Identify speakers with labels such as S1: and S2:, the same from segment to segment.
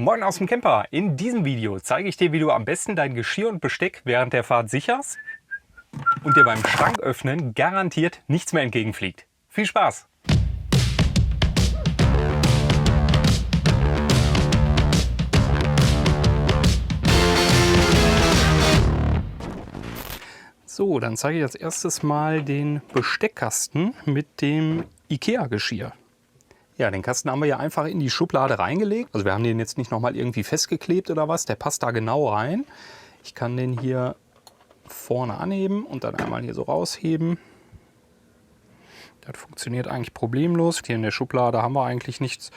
S1: Moin aus dem Camper! In diesem Video zeige ich dir, wie du am besten dein Geschirr und Besteck während der Fahrt sicherst und dir beim Schranköffnen garantiert nichts mehr entgegenfliegt. Viel Spaß! So, dann zeige ich als erstes mal den Besteckkasten mit dem IKEA-Geschirr. Ja, den Kasten haben wir ja einfach in die Schublade reingelegt. Also wir haben den jetzt nicht nochmal irgendwie festgeklebt oder was. Der passt da genau rein. Ich kann den hier vorne anheben und dann einmal hier so rausheben. Das funktioniert eigentlich problemlos. Hier in der Schublade haben wir eigentlich nichts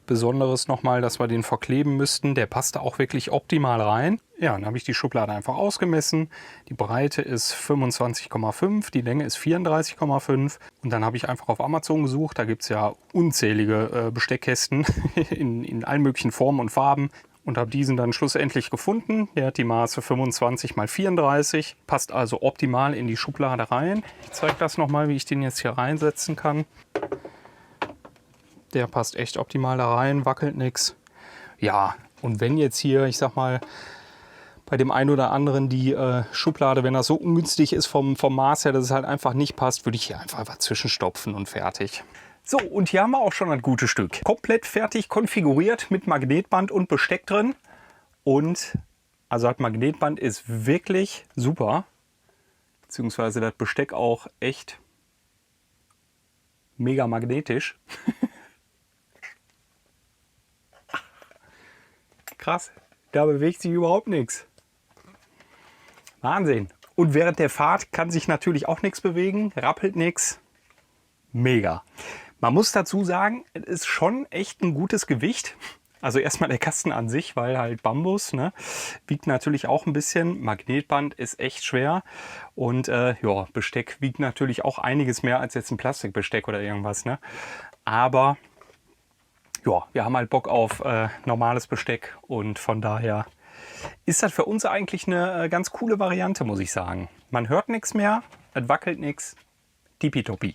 S1: Besonderes nochmal, dass wir den verkleben müssten. Der passt da auch wirklich optimal rein. Ja, dann habe ich die Schublade einfach ausgemessen. Die Breite ist 25,5, die Länge ist 34,5. Und dann habe ich einfach auf Amazon gesucht. Da gibt es ja unzählige Besteckkästen in allen möglichen Formen und Farben. Und habe diesen dann schlussendlich gefunden. Der hat die Maße 25 x 34, passt also optimal in die Schublade rein. Ich zeige das nochmal, wie ich den jetzt hier reinsetzen kann. Der passt echt optimal da rein, wackelt nichts. Ja, und wenn jetzt hier, ich sag mal, bei dem einen oder anderen die Schublade, wenn das so ungünstig ist vom Maß her, dass es halt einfach nicht passt, würde ich hier einfach was zwischenstopfen und fertig. So, und hier haben wir auch schon ein gutes Stück. Komplett fertig konfiguriert mit Magnetband und Besteck drin. Und also das Magnetband ist wirklich super. Beziehungsweise das Besteck auch echt mega magnetisch. Krass, da bewegt sich überhaupt nichts. Wahnsinn. Und während der Fahrt kann sich natürlich auch nichts bewegen, rappelt nichts. Mega. Man muss dazu sagen, es ist schon echt ein gutes Gewicht. Also erstmal der Kasten an sich, weil halt Bambus, ne, wiegt natürlich auch ein bisschen. Magnetband ist echt schwer. Und ja, Besteck wiegt natürlich auch einiges mehr als jetzt ein Plastikbesteck oder irgendwas, ne. Aber ja, wir haben halt Bock auf normales Besteck und von daher ist das für uns eigentlich eine ganz coole Variante, muss ich sagen. Man hört nichts mehr, es wackelt nichts, tippitoppi.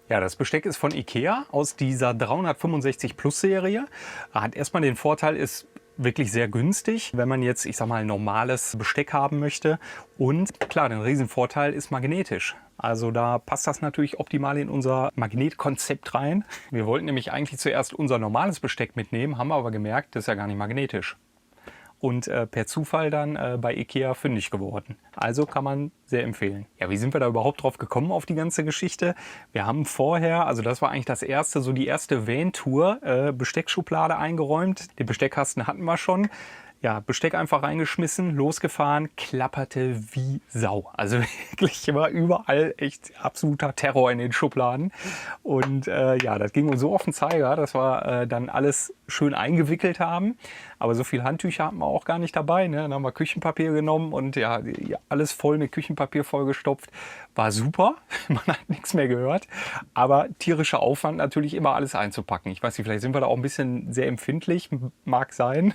S1: Ja, das Besteck ist von IKEA aus dieser 365 Plus Serie. Hat erstmal den Vorteil, ist wirklich sehr günstig, wenn man jetzt, ich sag mal, normales Besteck haben möchte. Und klar, der Riesenvorteil ist magnetisch. Also da passt das natürlich optimal in unser Magnetkonzept rein. Wir wollten nämlich eigentlich zuerst unser normales Besteck mitnehmen, haben aber gemerkt, das ist ja gar nicht magnetisch. Und per Zufall dann bei IKEA fündig geworden. Also kann man sehr empfehlen. Ja, wie sind wir da überhaupt drauf gekommen auf die ganze Geschichte? Wir haben vorher, also das war eigentlich das erste, so die erste Van-Tour, Besteckschublade eingeräumt. Den Besteckkasten hatten wir schon. Ja, Besteck einfach reingeschmissen, losgefahren, klapperte wie Sau. Also wirklich war überall echt absoluter Terror in den Schubladen. Und ja, das ging uns so auf den Zeiger, dass wir dann alles schön eingewickelt haben. Aber so viel Handtücher hatten wir auch gar nicht dabei, ne? Dann haben wir Küchenpapier genommen und ja, alles voll mit Küchenpapier vollgestopft. War super, man hat nichts mehr gehört. Aber tierischer Aufwand natürlich immer alles einzupacken. Ich weiß nicht, vielleicht sind wir da auch ein bisschen sehr empfindlich, mag sein.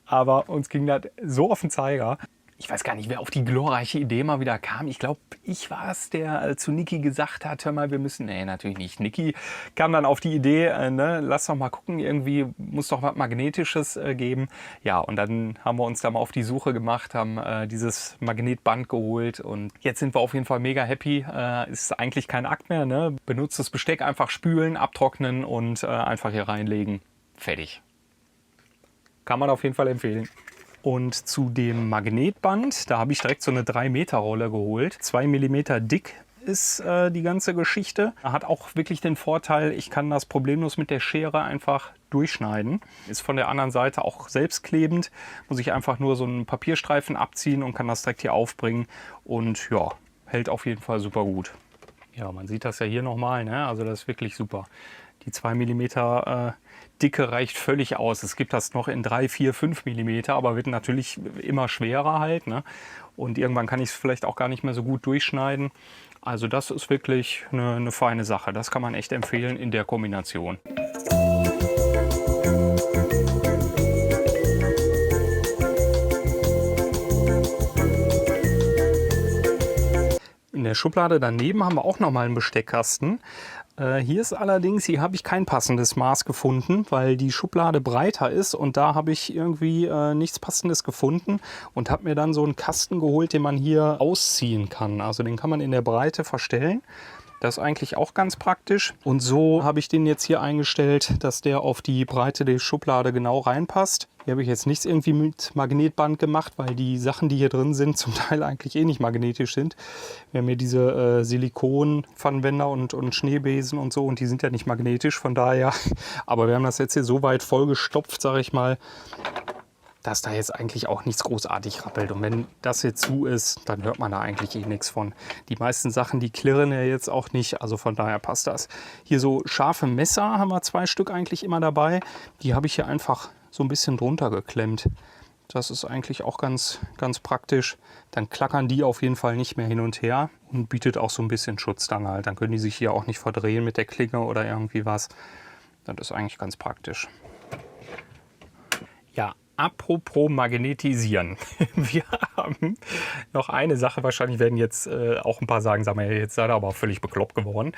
S1: Aber uns ging das so auf den Zeiger. Ich weiß gar nicht, wer auf die glorreiche Idee mal wieder kam. Ich glaube, ich war es, der zu Niki gesagt hat, hör mal, wir müssen... Nee, natürlich nicht. Niki kam dann auf die Idee, ne, lass doch mal gucken, irgendwie muss doch was Magnetisches geben. Ja, und dann haben wir uns da mal auf die Suche gemacht, haben dieses Magnetband geholt und jetzt sind wir auf jeden Fall mega happy. Ist eigentlich kein Akt mehr, ne? Benutzt das Besteck, einfach spülen, abtrocknen und einfach hier reinlegen. Fertig. Kann man auf jeden Fall empfehlen. Und zu dem Magnetband, da habe ich direkt so eine 3 Meter Rolle geholt. 2 mm dick ist die ganze Geschichte. Hat auch wirklich den Vorteil, ich kann das problemlos mit der Schere einfach durchschneiden. Ist von der anderen Seite auch selbstklebend. Muss ich einfach nur so einen Papierstreifen abziehen und kann das direkt hier aufbringen. Und ja, hält auf jeden Fall super gut. Ja, man sieht das ja hier nochmal, ne? Also das ist wirklich super. Die 2 mm Dicke reicht völlig aus. Es gibt das noch in 3, 4, 5 mm, aber wird natürlich immer schwerer halt, ne? Und irgendwann kann ich es vielleicht auch gar nicht mehr so gut durchschneiden. Also das ist wirklich eine feine Sache. Das kann man echt empfehlen in der Kombination. In der Schublade daneben haben wir auch nochmal einen Besteckkasten. Hier ist allerdings, hier habe ich kein passendes Maß gefunden, weil die Schublade breiter ist und da habe ich irgendwie nichts Passendes gefunden und habe mir dann so einen Kasten geholt, den man hier ausziehen kann. Also den kann man in der Breite verstellen. Das ist eigentlich auch ganz praktisch. Und so habe ich den jetzt hier eingestellt, dass der auf die Breite der Schublade genau reinpasst. Hier habe ich jetzt nichts irgendwie mit Magnetband gemacht, weil die Sachen, die hier drin sind, zum Teil eigentlich eh nicht magnetisch sind. Wir haben hier diese Silikon-Pfannenwender und Schneebesen und so und die sind ja nicht magnetisch, von daher. Aber wir haben das jetzt hier so weit vollgestopft, sage ich mal, dass da jetzt eigentlich auch nichts großartig rappelt. Und wenn das jetzt zu ist, dann hört man da eigentlich eh nichts von. Die meisten Sachen, die klirren ja jetzt auch nicht, also von daher passt das. Hier so scharfe Messer haben wir 2 Stück eigentlich immer dabei. Die habe ich hier einfach so ein bisschen drunter geklemmt. Das ist eigentlich auch ganz praktisch. Dann klackern die auf jeden Fall nicht mehr hin und her und bietet auch so ein bisschen Schutz dann halt. Dann können die sich hier auch nicht verdrehen mit der Klinge oder irgendwie was. Das ist eigentlich ganz praktisch. Ja, apropos magnetisieren. Wir haben noch eine Sache, wahrscheinlich werden jetzt auch ein paar sagen, sag mal, jetzt seid ihr aber völlig bekloppt geworden.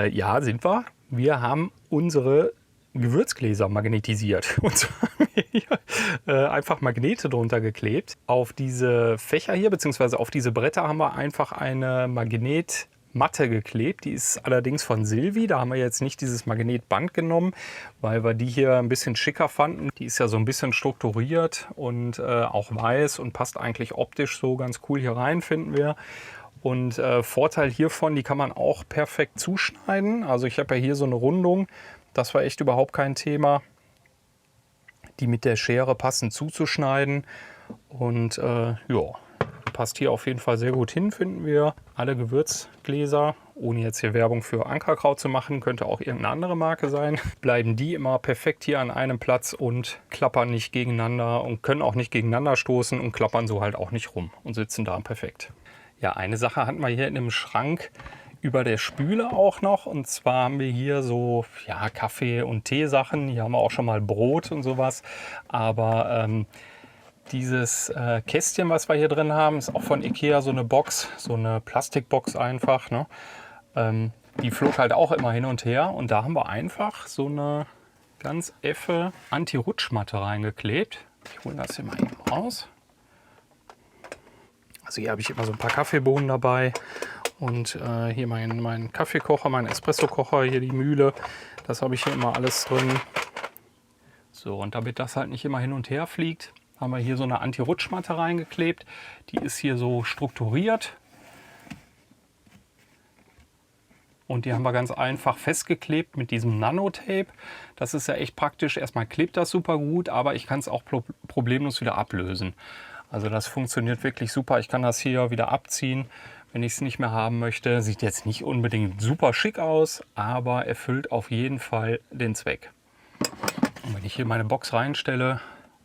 S1: Ja, sind wir. Wir haben unsere Gewürzgläser magnetisiert. Und zwar haben wir hier einfach Magnete drunter geklebt. Auf diese Fächer hier, beziehungsweise auf diese Bretter haben wir einfach eine Magnetmatte geklebt. Die ist allerdings von Silvi. Da haben wir jetzt nicht dieses Magnetband genommen, weil wir die hier ein bisschen schicker fanden. Die ist ja so ein bisschen strukturiert und auch weiß und passt eigentlich optisch so ganz cool hier rein, finden wir. Und Vorteil hiervon, die kann man auch perfekt zuschneiden. Also ich habe ja hier so eine Rundung. Das war echt überhaupt kein Thema, die mit der Schere passend zuzuschneiden. Und ja, passt hier auf jeden Fall sehr gut hin, finden wir. Alle Gewürzgläser, ohne jetzt hier Werbung für Ankerkraut zu machen, könnte auch irgendeine andere Marke sein, bleiben die immer perfekt hier an einem Platz und klappern nicht gegeneinander und können auch nicht gegeneinander stoßen und klappern so halt auch nicht rum und sitzen da perfekt. Ja, eine Sache hatten wir hier in dem Schrank über der Spüle auch noch. Und zwar haben wir hier so ja, Kaffee- und Teesachen. Hier haben wir auch schon mal Brot und sowas. Aber dieses Kästchen, was wir hier drin haben, ist auch von Ikea so eine Box, so eine Plastikbox einfach. Ne? Die flog halt auch immer hin und her. Und da haben wir einfach so eine ganz effe Anti-Rutschmatte reingeklebt. Ich hole das hier mal eben raus. Also hier habe ich immer so ein paar Kaffeebohnen dabei. Und hier mein Kaffeekocher, mein Espressokocher, hier die Mühle, das habe ich hier immer alles drin. So, und damit das halt nicht immer hin und her fliegt, haben wir hier so eine Anti-Rutschmatte reingeklebt. Die ist hier so strukturiert. Und die haben wir ganz einfach festgeklebt mit diesem Nanotape. Das ist ja echt praktisch. Erstmal klebt das super gut, aber ich kann es auch problemlos wieder ablösen. Also das funktioniert wirklich super. Ich kann das hier wieder abziehen, wenn ich es nicht mehr haben möchte. Sieht jetzt nicht unbedingt super schick aus, aber erfüllt auf jeden Fall den Zweck. Und wenn ich hier meine Box reinstelle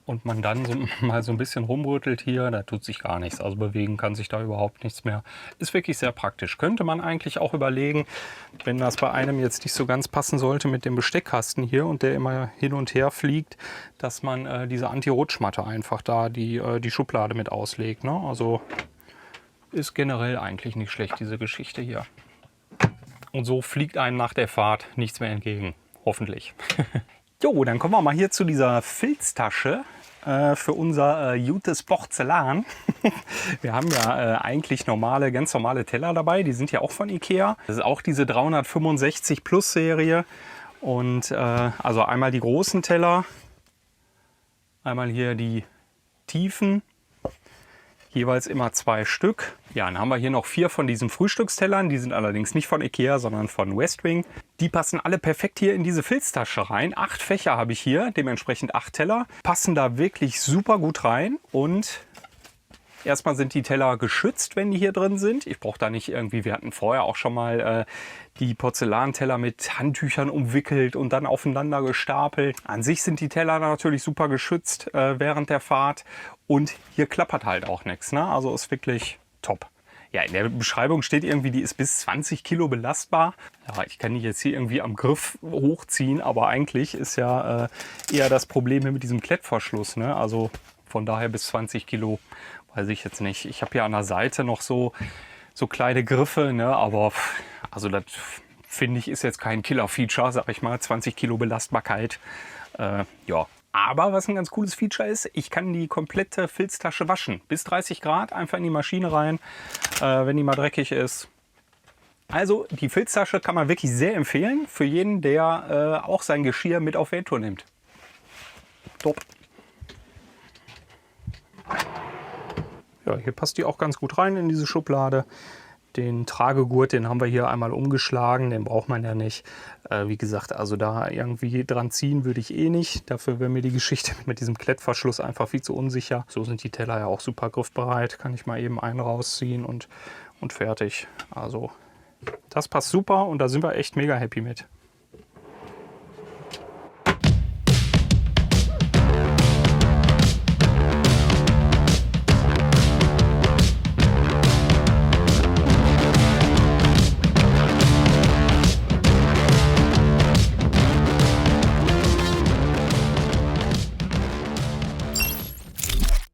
S1: und man dann mal so ein bisschen rumrüttelt hier, da tut sich gar nichts. Also bewegen kann sich da überhaupt nichts mehr. Ist wirklich sehr praktisch. Könnte man eigentlich auch überlegen, wenn das bei einem jetzt nicht so ganz passen sollte mit dem Besteckkasten hier und der immer hin und her fliegt, dass man diese Anti-Rutschmatte einfach da die Schublade mit auslegt. Ne? Also ist generell eigentlich nicht schlecht, diese Geschichte hier. Und so fliegt einem nach der Fahrt nichts mehr entgegen. Hoffentlich. Jo, dann kommen wir mal hier zu dieser Filztasche für unser gutes Porzellan. Wir haben ja eigentlich ganz normale Teller dabei. Die sind ja auch von Ikea. Das ist auch diese 365 Plus Serie. Und also einmal die großen Teller, einmal hier die tiefen. Jeweils immer 2 Stück. Ja, dann haben wir hier noch 4 von diesen Frühstückstellern. Die sind allerdings nicht von Ikea, sondern von Westwing. Die passen alle perfekt hier in diese Filztasche rein. 8 Fächer habe ich hier, dementsprechend 8 Teller. Passen da wirklich super gut rein. Und erstmal sind die Teller geschützt, wenn die hier drin sind. Ich brauche da nicht irgendwie, wir hatten vorher auch schon mal die Porzellanteller mit Handtüchern umwickelt und dann aufeinander gestapelt. An sich sind die Teller natürlich super geschützt während der Fahrt. Und hier klappert halt auch nichts. Ne? Also ist wirklich top. Ja, in der Beschreibung steht irgendwie, die ist bis 20 Kilo belastbar. Ja, ich kann die jetzt hier irgendwie am Griff hochziehen, aber eigentlich ist ja eher das Problem hier mit diesem Klettverschluss. Ne? Also von daher bis 20 Kilo, weiß ich jetzt nicht. Ich habe hier an der Seite noch so kleine Griffe, ne? Aber also das finde ich, ist jetzt kein Killer-Feature, sag ich mal. 20 Kilo Belastbarkeit. Ja. Aber was ein ganz cooles Feature ist, ich kann die komplette Filztasche waschen. Bis 30 Grad, einfach in die Maschine rein, wenn die mal dreckig ist. Also die Filztasche kann man wirklich sehr empfehlen für jeden, der auch sein Geschirr mit auf Welttour nimmt. Top. Ja, hier passt die auch ganz gut rein in diese Schublade. Den Tragegurt, den haben wir hier einmal umgeschlagen, den braucht man ja nicht. Wie gesagt, also da irgendwie dran ziehen würde ich eh nicht. Dafür wäre mir die Geschichte mit diesem Klettverschluss einfach viel zu unsicher. So sind die Teller ja auch super griffbereit. Kann ich mal eben einen rausziehen und fertig. Also das passt super und da sind wir echt mega happy mit.